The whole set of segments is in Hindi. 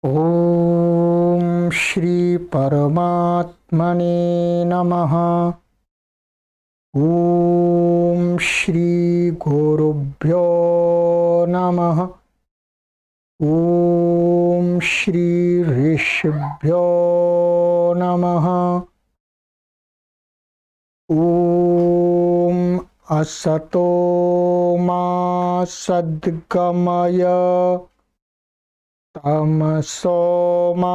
ओम श्री परमात्मने नमः। ओम श्री गुरुभ्यो नमः। ओम श्री ऋषिभ्यो नमः। ओम असतो मा सद्गमय तमसो मा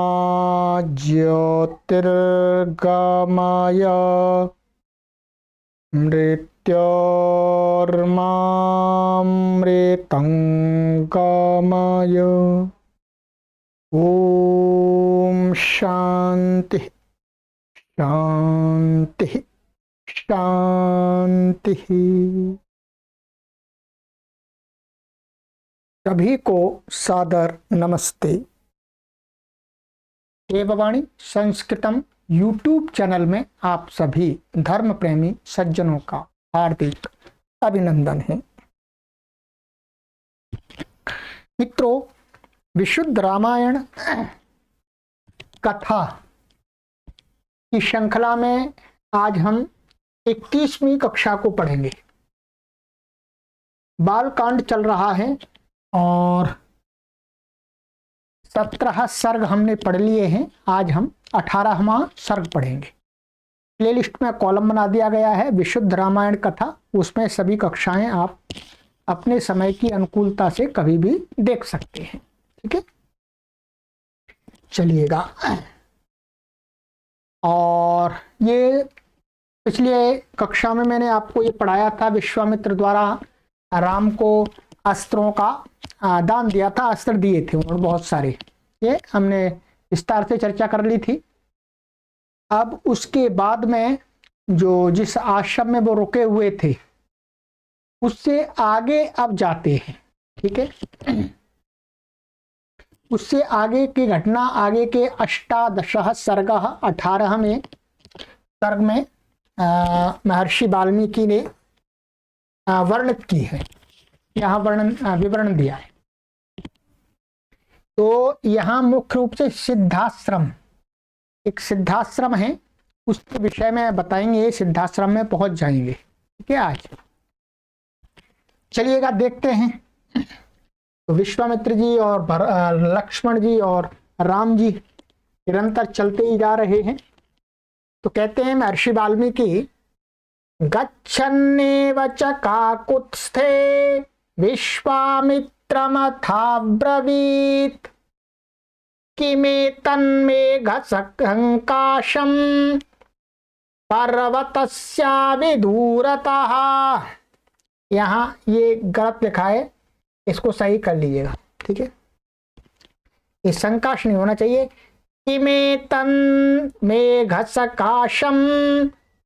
ज्योतिर्गमय मृत्योर्मामृतंगमय। ओम शांति शांति शांति। सभी को सादर नमस्ते। देववाणी संस्कृतम यूट्यूब चैनल में आप सभी धर्म प्रेमी सज्जनों का हार्दिक अभिनंदन है। मित्रों, विशुद्ध रामायण कथा की श्रृंखला में आज हम 21वीं कक्षा को पढ़ेंगे। बालकांड चल रहा है और 17 सर्ग हमने पढ़ लिए हैं। आज हम 18वां सर्ग पढ़ेंगे। प्लेलिस्ट में कॉलम बना दिया गया है विशुद्ध रामायण कथा, उसमें सभी कक्षाएं आप अपने समय की अनुकूलता से कभी भी देख सकते हैं। ठीक है, चलिएगा। और ये पिछले कक्षा में मैंने आपको ये पढ़ाया था, विश्वामित्र द्वारा राम को अस्त्रों का दान दिया था। अस्त्र दिए थे उन्होंने बहुत सारे, ये हमने विस्तार से चर्चा कर ली थी। अब उसके बाद में जो जिस आश्रम में वो रुके हुए थे उससे आगे अब जाते हैं। ठीक है, उससे आगे की घटना आगे के 18 सर्ग 18वें सर्ग में महर्षि वाल्मीकि ने वर्णित की है। यहाँ विवरण दिया है। तो यहाँ मुख्य रूप से सिद्धाश्रम, एक सिद्धाश्रम है, उसके विषय में बताएंगे। सिद्धाश्रम में पहुंच जाएंगे। ठीक है, आज चलिएगा देखते हैं। तो विश्वामित्र जी और लक्ष्मण जी और राम जी निरंतर चलते ही जा रहे हैं। तो कहते हैं महर्षि वाल्मीकि, गच्छन्नेव च काकुत्स्थे विश्वामित्रमथाब्रवीत् किमेतन्मेघसङ्काशं पर्वतस्याविदूरतः। यहाँ ये गलत लिखा है, इसको सही कर लीजिएगा। ठीक है, ये संकाश नहीं होना चाहिए। किमेतन्मेघसकाशं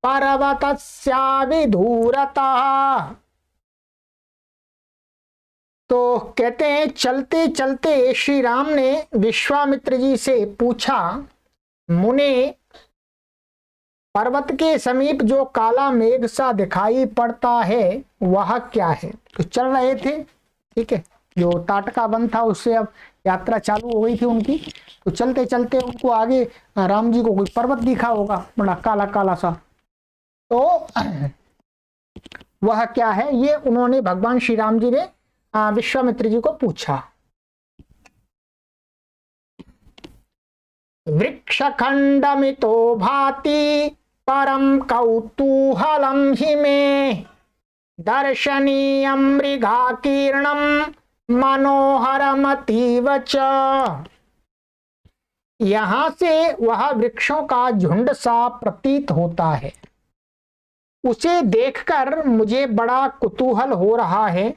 पर्वतस्याविदूरतः। तो कहते हैं चलते चलते श्री राम ने विश्वामित्र जी से पूछा, मुने, पर्वत के समीप जो काला मेघ सा दिखाई पड़ता है वह क्या है? तो चल रहे थे, ठीक है, जो ताटका वन था उससे अब यात्रा चालू हो गई थी उनकी। तो चलते चलते उनको आगे राम जी को कोई पर्वत दिखा होगा, बड़ा काला काला सा। तो वह क्या है, ये उन्होंने भगवान श्री राम जी ने विश्वामित्र जी को पूछा। वृक्षखंडमितो भाति परम कौतूहलं हि मे दर्शनीयं मृगाकीर्णं मनोहरमतीव च। यहां से वह वृक्षों का झुंड सा प्रतीत होता है, उसे देखकर मुझे बड़ा कुतूहल हो रहा है।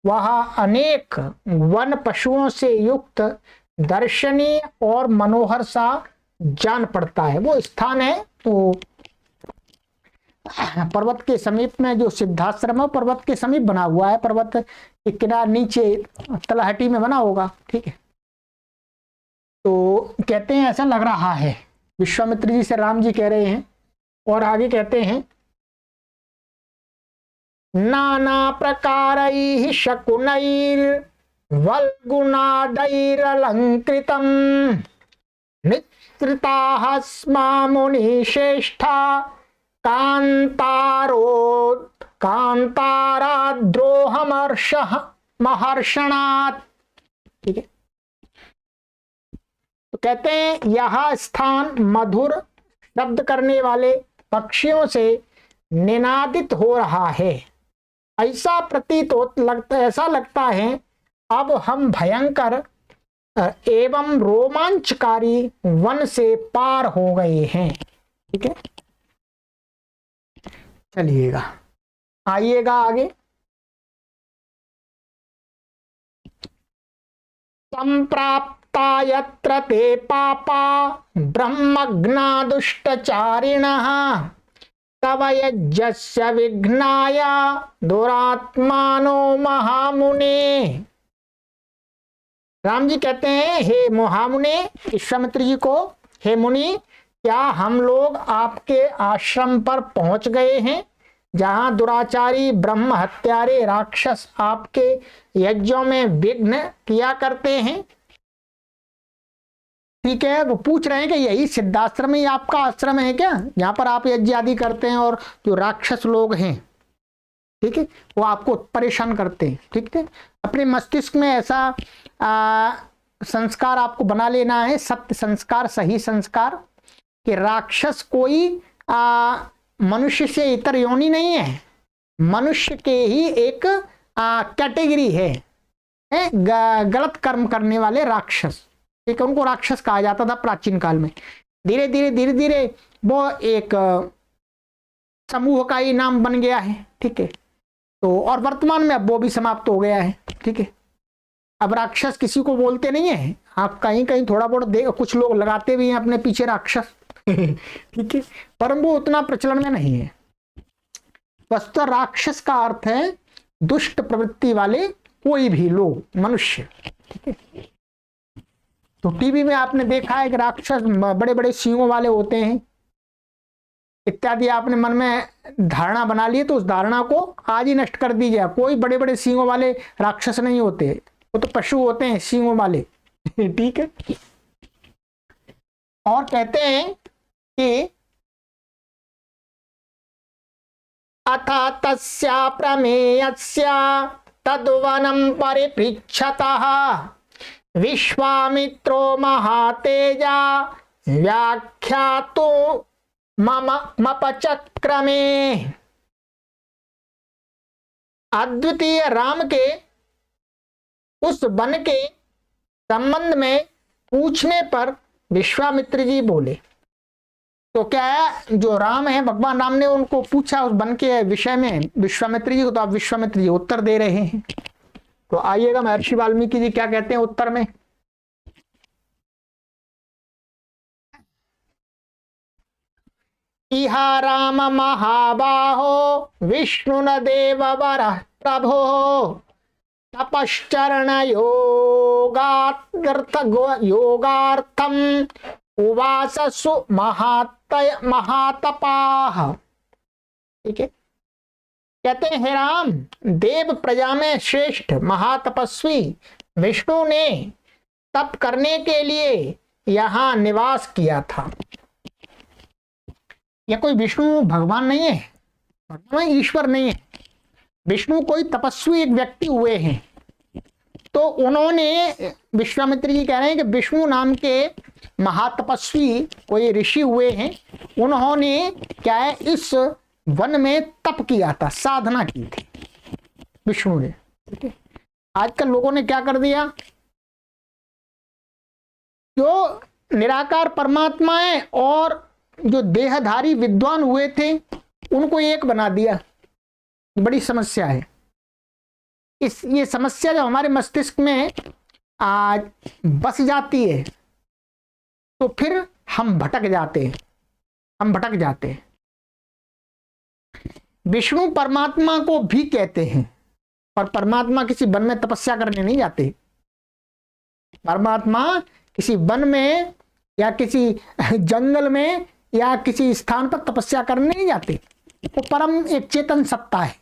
वह अनेक वन पशुओं से युक्त दर्शनीय और मनोहर सा जान पड़ता है। वो स्थान है तो पर्वत के समीप में, जो सिद्धाश्रम है पर्वत के समीप बना हुआ है, पर्वत के किनारे नीचे तलहटी में बना होगा। ठीक है, तो कहते हैं ऐसा लग रहा है, विश्वामित्र जी से राम जी कह रहे हैं। और आगे कहते हैं, नाना प्रकारैः शकुनैर् वल्गुणादैरलङ्कृतं निःसृताः स्मा मुनिश्रेष्ठा कांताराद्रोहमर्षः महर्षणात्। ठीक है, तो कहते हैं यह स्थान मधुर शब्द करने वाले पक्षियों से निनादित हो रहा है। ऐसा प्रतीत ऐसा लगता है अब हम भयंकर एवं रोमांचकारी वन से पार हो गए हैं। ठीक है, चलिएगा आइएगा आगे। संप्राप्ता यत्र ते पापा ब्रह्मज्ञा दुष्टचारिणः कवयज्ञस्य विघ्नाय दुरात्मानो महामुने। राम जी कहते हैं हे महामुने, विश्वामित्र जी को, हे मुनि, क्या हम लोग आपके आश्रम पर पहुंच गए हैं जहां दुराचारी ब्रह्म हत्यारे राक्षस आपके यज्ञों में विघ्न किया करते हैं? ठीक है, वो पूछ रहे हैं कि यही सिद्धाश्रम ही आपका आश्रम है क्या, यहाँ पर आप यज्ञ आदि करते हैं और जो राक्षस लोग हैं, ठीक है, वो आपको परेशान करते हैं। ठीक है, अपने मस्तिष्क में ऐसा संस्कार आपको बना लेना है, सत्य संस्कार, सही संस्कार, कि राक्षस कोई मनुष्य से इतर योनि नहीं है, मनुष्य के ही एक कैटेगरी है, गलत कर्म करने वाले राक्षस। ठीक है, उनको राक्षस कहा जाता था प्राचीन काल में। धीरे धीरे वो एक समूह का ही नाम बन गया है। ठीक है, तो और वर्तमान में अब वो भी समाप्त हो गया है। ठीक है, अब राक्षस किसी को बोलते नहीं है, आप कहीं कहीं थोड़ा बहुत कुछ लोग लगाते भी हैं अपने पीछे राक्षस। ठीक है, पर वो उतना प्रचलन में नहीं है। वस्तुतः राक्षस का अर्थ है दुष्ट प्रवृत्ति वाले कोई भी लोग, मनुष्य। ठीक है, तो टीवी में आपने देखा है कि राक्षस बड़े बड़े सींगों वाले होते हैं इत्यादि। आपने मन में धारणा बना ली तो उस धारणा को आज ही नष्ट कर दीजिए। कोई बड़े बड़े सींगों वाले राक्षस नहीं होते, वो तो पशु होते हैं सींगों वाले। ठीक है, और कहते हैं कि अथ तस्या प्रमेयस्या तद्वनं परिपृच्छतः विश्वामित्रो महातेजा व्याख्यातो मपचक्रमे। अद्वितीय राम के उस वन के संबंध में पूछने पर विश्वामित्र जी बोले। तो क्या है, जो राम है, भगवान राम ने उनको पूछा उस वन के विषय में विश्वामित्र जी को, तो आप विश्वामित्र जी उत्तर दे रहे हैं। तो आइएगा महर्षि वाल्मीकि जी क्या कहते हैं उत्तर में। इहा राम महाबाहो विष्णु न देव वर प्रभो तपश्चरण योगार्थम उवाससु महातपाः। ठीक है, कहते हैं हे राम, देव प्रजा में श्रेष्ठ महातपस्वी विष्णु ने तप करने के लिए यहां निवास किया था। यह कोई विष्णु भगवान नहीं है, भगवान ईश्वर नहीं है, विष्णु कोई तपस्वी एक व्यक्ति हुए हैं। तो उन्होंने, विश्वामित्र जी कह रहे हैं कि विष्णु नाम के महातपस्वी कोई ऋषि हुए हैं, उन्होंने क्या है इस वन में तप किया था, साधना की थी विष्णु ने। ठीक है, आजकल लोगों ने क्या कर दिया, जो निराकार परमात्मा है और जो देहधारी विद्वान हुए थे उनको एक बना दिया। बड़ी समस्या है। ये समस्या जब हमारे मस्तिष्क में आज बस जाती है तो फिर हम भटक जाते हैं। विष्णु परमात्मा को भी कहते हैं, पर परमात्मा किसी वन में तपस्या करने नहीं जाते। परमात्मा किसी वन में या किसी जंगल में या किसी स्थान पर तपस्या करने नहीं जाते। वो परम एक चेतन सत्ता है,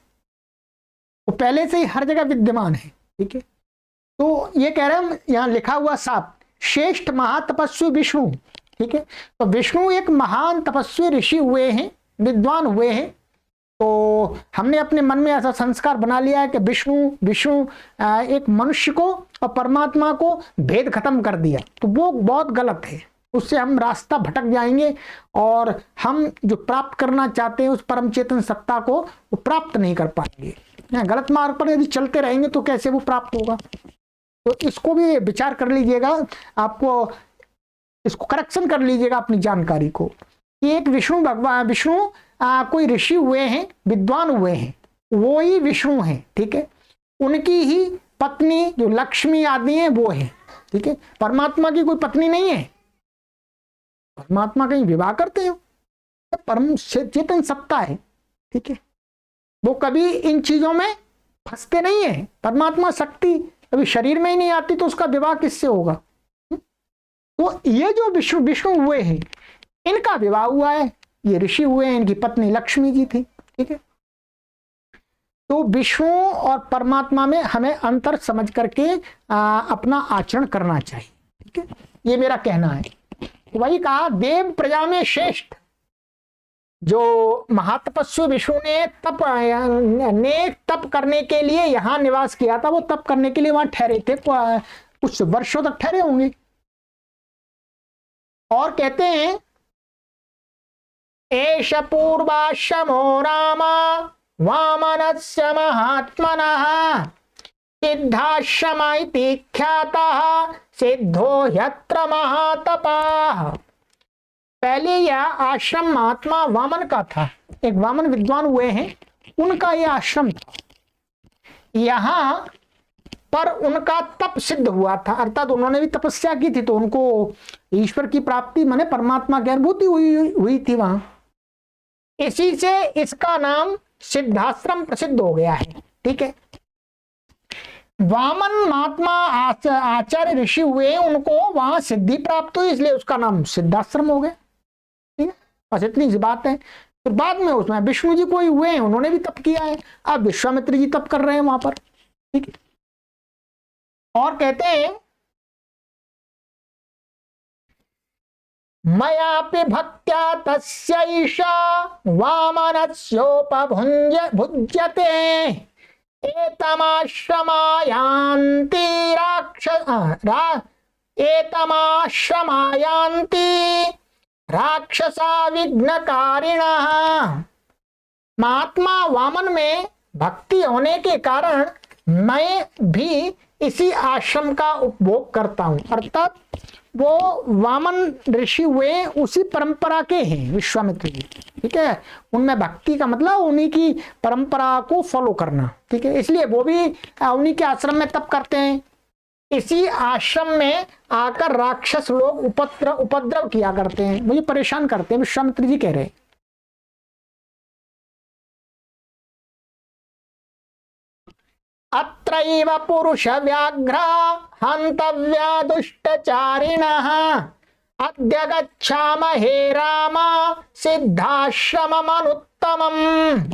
वो पहले से ही हर जगह विद्यमान है। ठीक है, तो ये कह रहे हैं, यहाँ लिखा हुआ साफ, श्रेष्ठ महातपस्वी विष्णु, ठीक है। तो विष्णु एक महान तपस्वी ऋषि हुए हैं, विद्वान हुए हैं। तो हमने अपने मन में ऐसा संस्कार बना लिया है कि विष्णु एक मनुष्य को और परमात्मा को भेद खत्म कर दिया, तो वो बहुत गलत है। उससे हम रास्ता भटक जाएंगे और हम जो प्राप्त करना चाहते हैं उस परम चेतन सत्ता को वो प्राप्त नहीं कर पाएंगे। गलत मार्ग पर यदि चलते रहेंगे तो कैसे वो प्राप्त होगा। तो इसको भी विचार कर लीजिएगा, आपको इसको करेक्शन कर लीजिएगा अपनी जानकारी को कि एक विष्णु कोई ऋषि हुए हैं, विद्वान हुए हैं, वो ही विष्णु हैं, ठीक है। उनकी ही पत्नी जो लक्ष्मी आदि है वो है, ठीक है। परमात्मा की कोई पत्नी नहीं है, परमात्मा कहीं विवाह करते हो, परम चेतन सत्ता है, ठीक है। वो कभी इन चीजों में फंसते नहीं है। परमात्मा शक्ति कभी शरीर में ही नहीं आती तो उसका विवाह किससे होगा। तो ये जो विष्णु हुए हैं इनका विवाह हुआ है, ये ऋषि हुए हैं, इनकी पत्नी लक्ष्मी जी थी, ठीक है। तो विष्णु और परमात्मा में हमें अंतर समझ करके अपना आचरण करना चाहिए, ठीक है। ये मेरा कहना है। वही कहा, देव प्रजा में श्रेष्ठ जो महातपस्वी विष्णु ने तप करने के लिए यहां निवास किया था, वो तप करने के लिए वहां ठहरे थे, कुछ वर्षों तक ठहरे होंगे। और कहते हैं, एष पूर्वाश्रमो राम वामनस्य महात्मनः सिद्धाश्रम इति ख्यातः सिद्धो यत्र महातपाः। पहले यह आश्रम महात्मा वामन का था, एक वामन विद्वान हुए हैं, उनका यह आश्रम था। यहां पर उनका तप सिद्ध हुआ था, अर्थात उन्होंने भी तपस्या की थी, तो उनको ईश्वर की प्राप्ति माने परमात्मा की अनुभूति हुई थी वहां। इसी से इसका नाम सिद्धाश्रम प्रसिद्ध हो गया है, ठीक है। वामन महात्मा आचार्य ऋषि हुए, उनको वहां सिद्धि प्राप्त हुई, इसलिए उसका नाम सिद्धाश्रम हो गया, ठीक है। बस इतनी सी बात है। फिर बाद में उसमें विष्णु जी कोई हुए हैं, उन्होंने भी तप किया है, अब विश्वामित्र जी तप कर रहे हैं वहां पर, ठीक है। और कहते हैं, मयापि भक्त्या तस्यैषा वामनस्योपभुज्यते एतमाश्रमायान्ति राक्षसा विघ्नकारिणः। महात्मा वामन में भक्ति होने के कारण मैं भी इसी आश्रम का उपभोग करता हूं, अर्थात वो वामन ऋषि हुए उसी परंपरा के हैं विश्वामित्र जी, ठीक है। उनमें भक्ति का मतलब उन्हीं की परंपरा को फॉलो करना, ठीक है। इसलिए वो भी उन्हीं के आश्रम में तप करते हैं। इसी आश्रम में आकर राक्षस लोग उपद्रव किया करते हैं, मुझे परेशान करते हैं, विश्वामित्र जी कह रहे हैं। अत्रैव पुरुष व्याघ्र हन्तव्या दुष्टचारिणः अद्य गच्छामहे राम सिद्धाश्रममनुत्तमम्।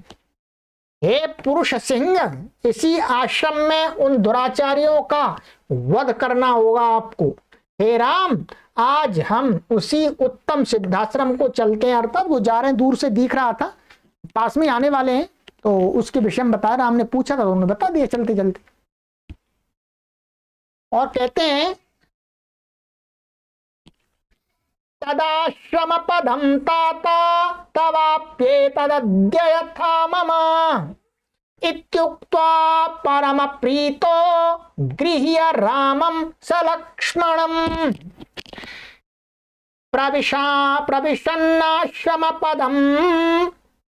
हे पुरुष सिंह, इसी आश्रम में उन दुराचारियों का वध करना होगा आपको। हे राम, आज हम उसी उत्तम सिद्धाश्रम को चलते हैं, अर्थात वो जा रहे हैं, दूर से दिख रहा था, पास में आने वाले हैं, तो उसके विषय में बता रहा, हमने पूछा था तो उन्होंने बता दिया चलते चलते। और कहते हैं, तदाश्रम पदम ताता तवाप्येतदद्य यथा मम इत्युक्त्वा परम प्रीतो गृह्य रामं सलक्ष्मणम् प्रविशन्नाश्रम पदम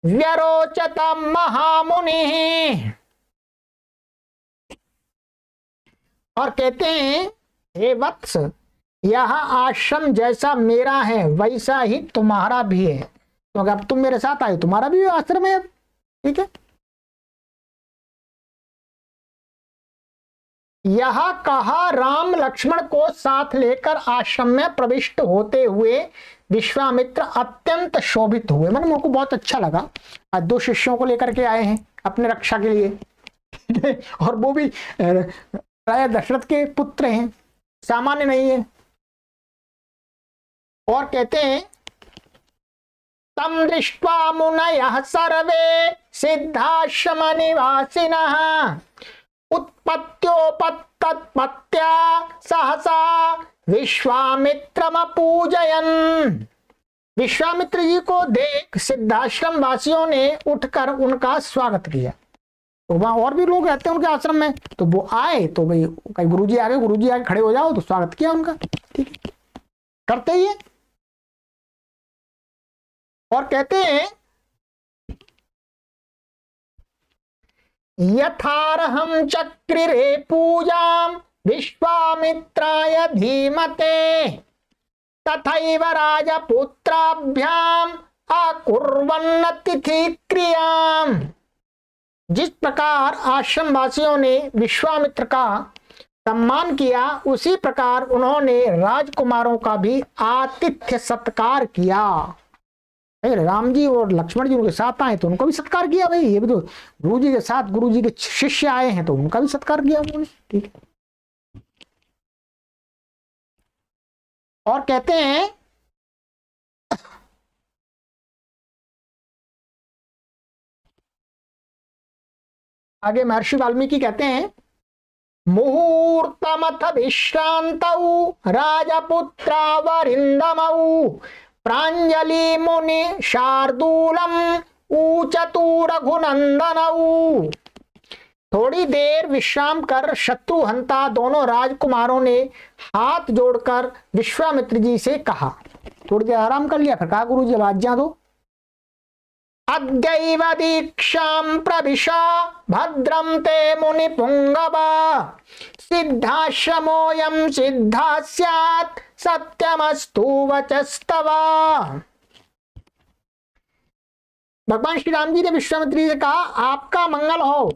व्यरोचत महामुनि। और कहते हैं, हे वत्स, यह आश्रम जैसा मेरा है वैसा ही तुम्हारा भी है, क्योंकि अब तुम मेरे साथ आए, तुम्हारा भी आश्रम है, ठीक है। यह कहा राम लक्ष्मण को साथ लेकर आश्रम में प्रविष्ट होते हुए विश्वामित्र अत्यंत शोभित हुए, मतलब उनको बहुत अच्छा लगा। आज 2 शिष्यों को लेकर के आए हैं अपने रक्षा के लिए और वो भी राजा दशरथ के पुत्र हैं, सामान्य नहीं है। और कहते हैं तम दृष्ट्वा मुनयः सर्वे सिद्धाश्रम निवासिनः उत्पत्त्योपत्तत्पत्त्या सहसा विश्वामित्रमपूजयन्। विश्वामित्र जी को देख सिद्धाश्रम वासियों ने उठकर उनका स्वागत किया। तो वहां और भी लोग रहते हैं उनके आश्रम में, तो वो आए तो भाई कहीं गुरुजी आगे खड़े हो जाओ, तो स्वागत किया उनका, ठीक है, करते ही है। और कहते हैं यथारहं चक्रिरे पूजां विश्वामित्राय धीमते तथैव राजपुत्राभ्याम अकुर्वन्न तिथि क्रियाम। जिस प्रकार आश्रम वासियों ने विश्वामित्र का सम्मान किया, उसी प्रकार उन्होंने राजकुमारों का भी आतिथ्य सत्कार किया। राम जी और लक्ष्मण जी उनके साथ आए तो उनको भी सत्कार किया। भाई ये भी तो गुरु जी के साथ गुरु जी के शिष्य आए हैं तो उनका भी सत्कार किया उन्होंने, ठीक है। और कहते हैं आगे महर्षि वाल्मीकि कहते हैं मुहूर्तमथ विश्रांतौ राजपुत्रावरिंदमौ प्रांजलि मुनि शार्दूलम ऊचतु रघुनंदनौ। थोड़ी देर विश्राम कर शत्रुहंता दोनों राजकुमारों ने हाथ जोड़कर विश्वामित्र जी से कहा, थोड़ी देर आराम कर लिया, फिर कहा गुरु जी आज्ञा दो। अद्यैव दीक्षां प्रविशा भद्रं ते मुनि पुंगवा सिद्धाश्रमोऽयं सिद्धा स्यात् सत्यमस्तु वचस्तवा। भगवान श्री राम जी ने विश्वामित्र जी से कहा आपका मंगल हो,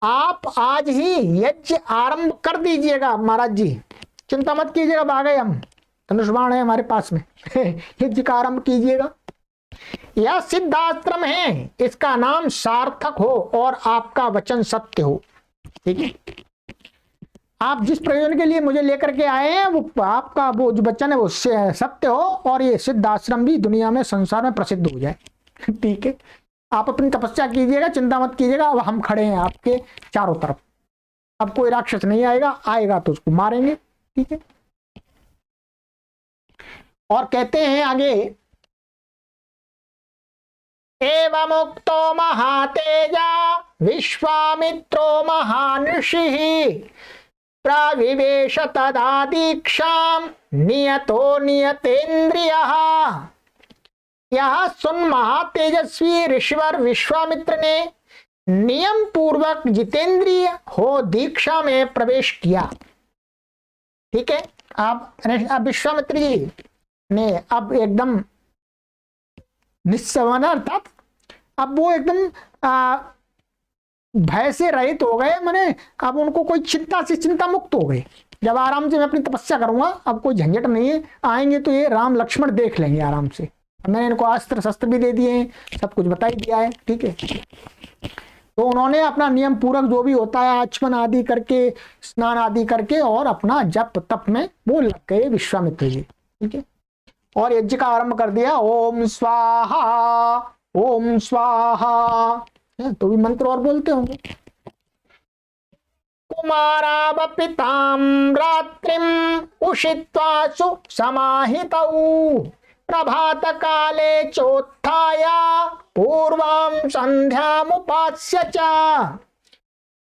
आप आज ही यज्ञ आरंभ कर दीजिएगा महाराज जी, चिंता मत कीजिएगा, आ गए हम, धनुष बाण है हमारे पास में यज्ञ का आरंभ कीजिएगा। यह सिद्धाश्रम है, इसका नाम सार्थक हो और आपका वचन सत्य हो, ठीक है। आप जिस प्रयोजन के लिए मुझे लेकर के आए हैं वो आपका वो जो वचन है वो सत्य हो और ये सिद्धाश्रम भी दुनिया में संसार में प्रसिद्ध हो जाए, ठीक है। आप अपनी तपस्या कीजिएगा, चिंता मत कीजिएगा, अब हम खड़े हैं आपके चारों तरफ, अब कोई राक्षस नहीं आएगा, आएगा तो उसको मारेंगे, ठीक है। और कहते हैं आगे एवमुक्तो महातेजा विश्वामित्रो महानुषिः प्रविवेश तदा दीक्षां नियतो नियतेन्द्रियः। यह सुन महातेजस्वी ऋषिवर विश्वामित्र ने नियम पूर्वक जितेंद्रिय हो दीक्षा में प्रवेश किया, ठीक है। अब विश्वामित्र जी ने अब एकदम निस्सवन, अर्थात अब वो एकदम भय से रहित हो गए, माने अब उनको कोई चिंता मुक्त हो गए। जब आराम से मैं अपनी तपस्या करूंगा, अब कोई झंझट नहीं है, आएंगे तो ये राम लक्ष्मण देख लेंगे आराम से, मैंने इनको अस्त्र शस्त्र भी दे दिए हैं, सब कुछ बता ही दिया है, ठीक है। तो उन्होंने अपना नियम पूर्वक जो भी होता है आचमन आदि करके, स्नान आदि करके और अपना जप तप में वो लग गए विश्वामित्र जी, ठीक है। और यज्ञ का आरंभ कर दिया, ओम स्वाहा ओम स्वाहा, तो भी मंत्र और बोलते होंगे। कुमारावपितां रात्रिम उषित्वा समाहितौ प्रभात काले चोत्थाय पूर्वां संध्यामुपास्य च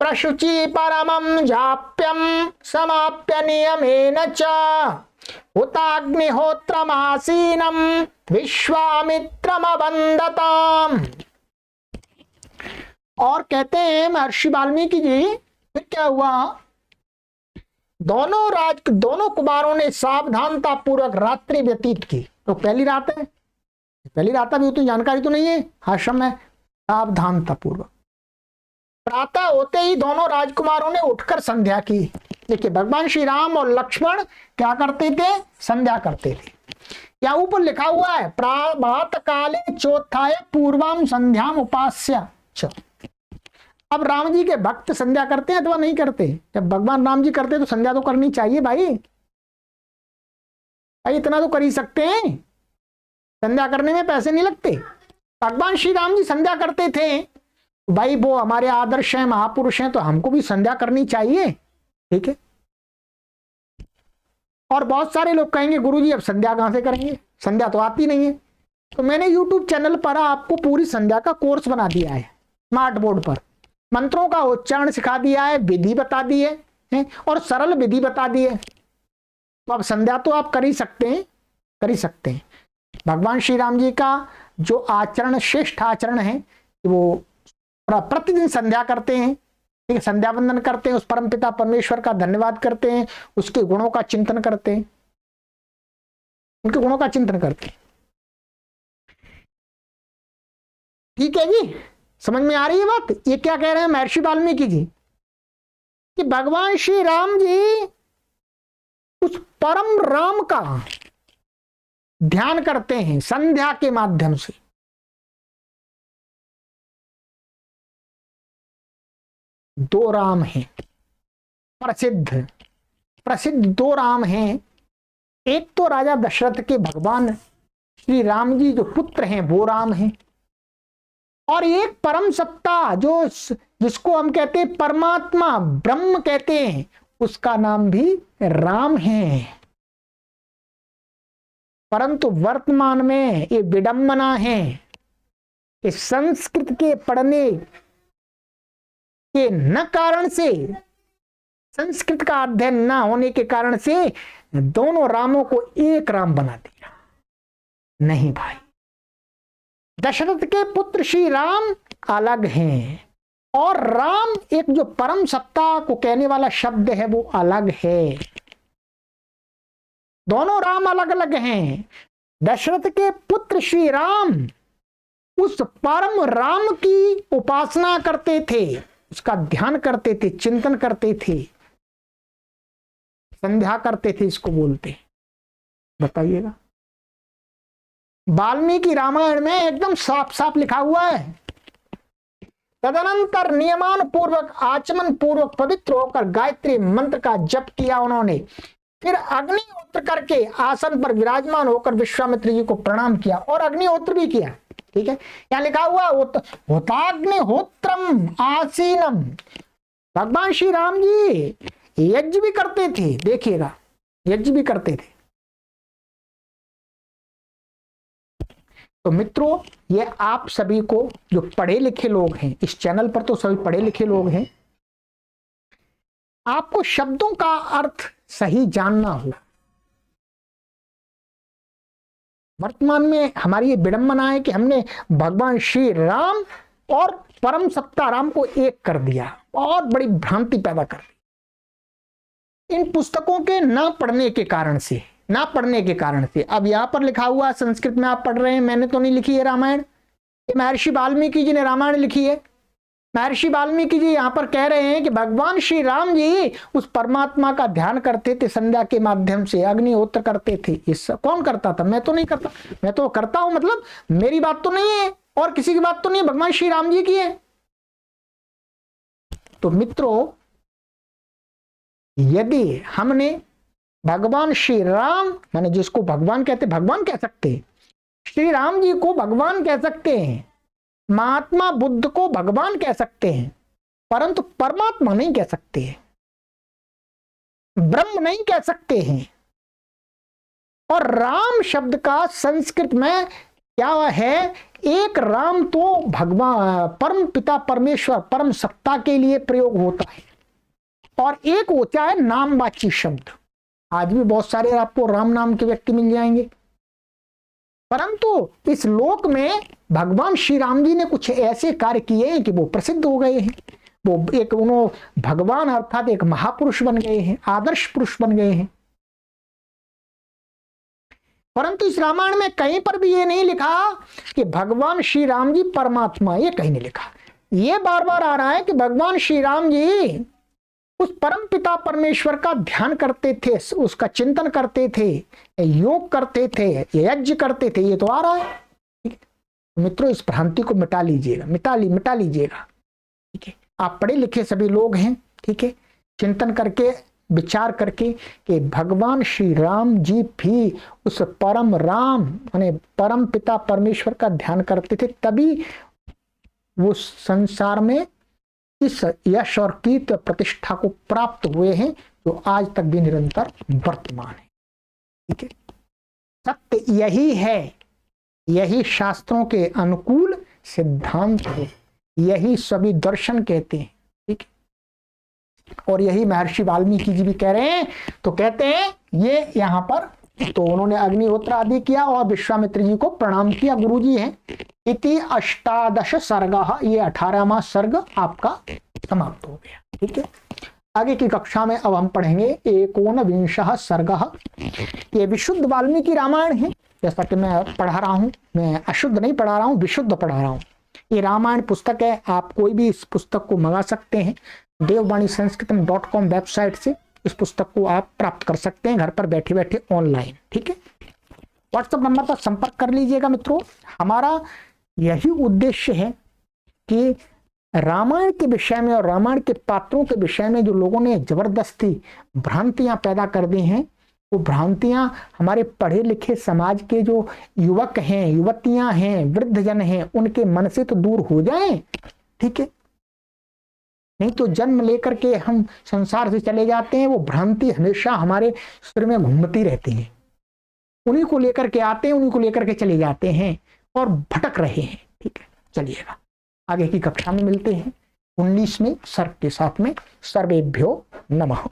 प्रशुचि परमं जाप्यं समाप्य नियमेन च हुताग्निहोत्रमासीनं विश्वामित्रमवन्दताम्। और कहते हैं महर्षि वाल्मीकि जी, फिर क्या हुआ, दोनों कुमारों ने सावधानता पूर्वक रात्रि व्यतीत की। तो पहली रात है, पहली रात भी उतनी जानकारी तो नहीं है आश्रम में, सावधानता पूर्वक प्रातः होते ही दोनों राजकुमारों ने उठकर संध्या की। देखिए भगवान श्री राम और लक्ष्मण क्या करते थे, संध्या करते थे। क्या ऊपर लिखा हुआ है, प्रातः काले चोत्थाय पूर्वाम संध्याम उपास्य। अब राम जी के भक्त संध्या करते हैं अथवा नहीं करते? जब भगवान राम जी करते तो संध्या तो करनी चाहिए भाई। भाई इतना तो कर ही सकते हैं, संध्या करने में पैसे नहीं लगते। भगवान श्री राम जी संध्या करते थे, भाई वो हमारे आदर्श हैं, महापुरुष हैं, तो हमको भी संध्या करनी चाहिए, ठीक है। और बहुत सारे लोग कहेंगे गुरुजी अब संध्या कहां से करेंगे, संध्या तो आती नहीं है। तो मैंने YouTube चैनल पर आपको पूरी संध्या का कोर्स बना दिया है, स्मार्ट बोर्ड पर मंत्रों का उच्चारण सिखा दिया है, विधि बता दी है और सरल विधि बता दी है। तो अब संध्या तो आप कर ही सकते हैं, कर ही सकते हैं। भगवान श्री राम जी का जो आचरण, श्रेष्ठ आचरण है, वो प्रतिदिन संध्या करते हैं, ठीक है, संध्या वंदन करते हैं, उस परमपिता परमेश्वर का धन्यवाद करते हैं, उसके गुणों का चिंतन करते हैं, उनके गुणों का चिंतन करते हैं। ठीक है जी, समझ में आ रही है बात? ये क्या कह रहे हैं महर्षि वाल्मीकि जी कि भगवान श्री राम जी उस परम राम का ध्यान करते हैं संध्या के माध्यम से। दो राम हैं प्रसिद्ध प्रसिद्ध, दो राम हैं। एक तो राजा दशरथ के भगवान श्री राम जी जो पुत्र हैं वो राम हैं, और एक परम सत्ता जो जिसको हम कहते हैं परमात्मा ब्रह्म कहते हैं, उसका नाम भी राम है। परंतु वर्तमान में ये विडंबना है कि संस्कृत के पढ़ने के न कारण से, संस्कृत का अध्ययन न होने के कारण से दोनों रामों को एक राम बना दिया। नहीं भाई, दशरथ के पुत्र श्री राम अलग हैं और राम एक जो परम सत्ता को कहने वाला शब्द है वो अलग है। दोनों राम अलग अलग हैं। दशरथ के पुत्र श्री राम उस परम राम की उपासना करते थे, उसका ध्यान करते थे, चिंतन करते थे, संध्या करते थे, इसको बोलते। बताइएगा, वाल्मीकि रामायण में एकदम साफ साफ लिखा हुआ है, तदनंतर नियमान पूर्वक आचमन पूर्वक पवित्र होकर गायत्री मंत्र का जप किया उन्होंने, फिर अग्निहोत्र करके आसन पर विराजमान होकर विश्वामित्र जी को प्रणाम किया और अग्निहोत्र भी किया। ठीक है, यहां लिखा हुआ होताग्निहोत्रम आसीनम। भगवान श्री राम जी यज्ञ भी करते थे, देखिएगा यज्ञ भी करते थे। तो मित्रों, ये आप सभी को जो पढ़े लिखे लोग हैं, इस चैनल पर तो सभी पढ़े लिखे लोग हैं, आपको शब्दों का अर्थ सही जानना हो। वर्तमान में हमारी ये विडंबना है कि हमने भगवान श्री राम और परम सत्ता राम को एक कर दिया, और बड़ी भ्रांति पैदा कर दी इन पुस्तकों के ना पढ़ने के कारण से, ना पढ़ने के कारण से। अब यहां पर लिखा हुआ संस्कृत में आप पढ़ रहे हैं, मैंने तो नहीं लिखी है रामायण, ये महर्षि वाल्मीकि जी ने रामायण लिखी है। महर्षि वाल्मीकि जी यहां पर कह रहे हैं कि भगवान श्री राम जी उस परमात्मा का ध्यान करते थे संध्या के माध्यम से, अग्निहोत्र करते थे। इस कौन करता था? मैं तो नहीं करता। मैं तो करता हूं, मतलब मेरी बात तो नहीं है और किसी की बात तो नहीं है, भगवान श्री राम जी की है। तो मित्रों, यदि हमने भगवान श्री राम, माने जिसको भगवान कहते, भगवान कह सकते हैं, श्री राम जी को भगवान कह सकते हैं, महात्मा बुद्ध को भगवान कह सकते हैं, परंतु परमात्मा नहीं कह सकते हैं, ब्रह्म नहीं कह सकते हैं। और राम शब्द का संस्कृत में क्या है? एक राम तो भगवान परम पिता परमेश्वर परम सत्ता के लिए प्रयोग होता है, और एक होता है नामवाची शब्द। आज भी बहुत सारे आपको राम नाम के व्यक्ति मिल जाएंगे, परंतु इस लोक में भगवान श्री राम जी ने कुछ ऐसे कार्य किए हैं कि वो प्रसिद्ध हो गए हैं। वो एक उन्होंने भगवान अर्थात एक महापुरुष बन गए हैं, आदर्श पुरुष बन गए हैं। परंतु इस रामायण में कहीं पर भी ये नहीं लिखा कि भगवान श्री राम जी परमात्मा, ये कहीं नहीं लिखा। ये बार बार आ रहा है कि भगवान श्री राम जी उस परम पिता परमेश्वर का ध्यान करते थे, उसका चिंतन करते थे, योग करते थे, यज्ञ करते थे। ये तो आ रहा है। ठीक है मित्रों, इस भ्रांति को मिटा लीजिएगा, मिटा लीजिएगा। ठीक है, आप पढ़े लिखे सभी लोग हैं, ठीक है, चिंतन करके विचार करके कि भगवान श्री राम जी भी उस परम राम यानी परम पिता परमेश्वर का ध्यान करते थे, तभी वो संसार में इस यश और कीर्ति प्रतिष्ठा को प्राप्त हुए हैं जो आज तक भी निरंतर वर्तमान है। ठीक है, सत्य यही है, यही शास्त्रों के अनुकूल सिद्धांत है, यही सभी दर्शन कहते हैं। ठीक है, और यही महर्षि वाल्मीकि जी भी कह रहे हैं। तो कहते हैं ये यहाँ पर तो उन्होंने अग्निहोत्र आदि किया और विश्वामित्र जी को प्रणाम किया, गुरु जी हैं। इति अष्टादश सर्ग, ये 18वां सर्ग आपका समाप्त हो गया। ठीक है, आगे की कक्षा में अब हम पढ़ेंगे 19वां सर्ग। ये विशुद्ध वाल्मीकि रामायण है, जैसा कि मैं पढ़ा रहा हूं, मैं अशुद्ध नहीं पढ़ा रहा हूं, विशुद्ध पढ़ा रहा हूं। ये रामायण पुस्तक है, आप कोई भी इस पुस्तक को मंगा सकते हैं। देववाणी संस्कृतम.com वेबसाइट से इस पुस्तक को आप प्राप्त कर सकते हैं घर पर बैठे बैठे ऑनलाइन। ठीक है, व्हाट्सएप नंबर पर संपर्क कर लीजिएगा मित्रों। हमारा यही उद्देश्य है कि रामायण के विषय में और रामायण के पात्रों के विषय में जो लोगों ने जबरदस्ती भ्रांतियां पैदा कर दी हैं, वो भ्रांतियां हमारे पढ़े लिखे समाज के जो युवक हैं, युवतियां हैं, वृद्धजन हैं, उनके मन से तो दूर हो जाएं। ठीक है, नहीं तो जन्म लेकर के हम संसार से चले जाते हैं, वो भ्रांति हमेशा हमारे सिर में घूमती रहती है। उन्हीं को लेकर के आते हैं, उन्हीं को लेकर के चले जाते हैं और भटक रहे हैं। ठीक है, चलिएगा आगे की कक्षा में मिलते हैं 19वें सर्ग के साथ में। सर्वेभ्यो नमः।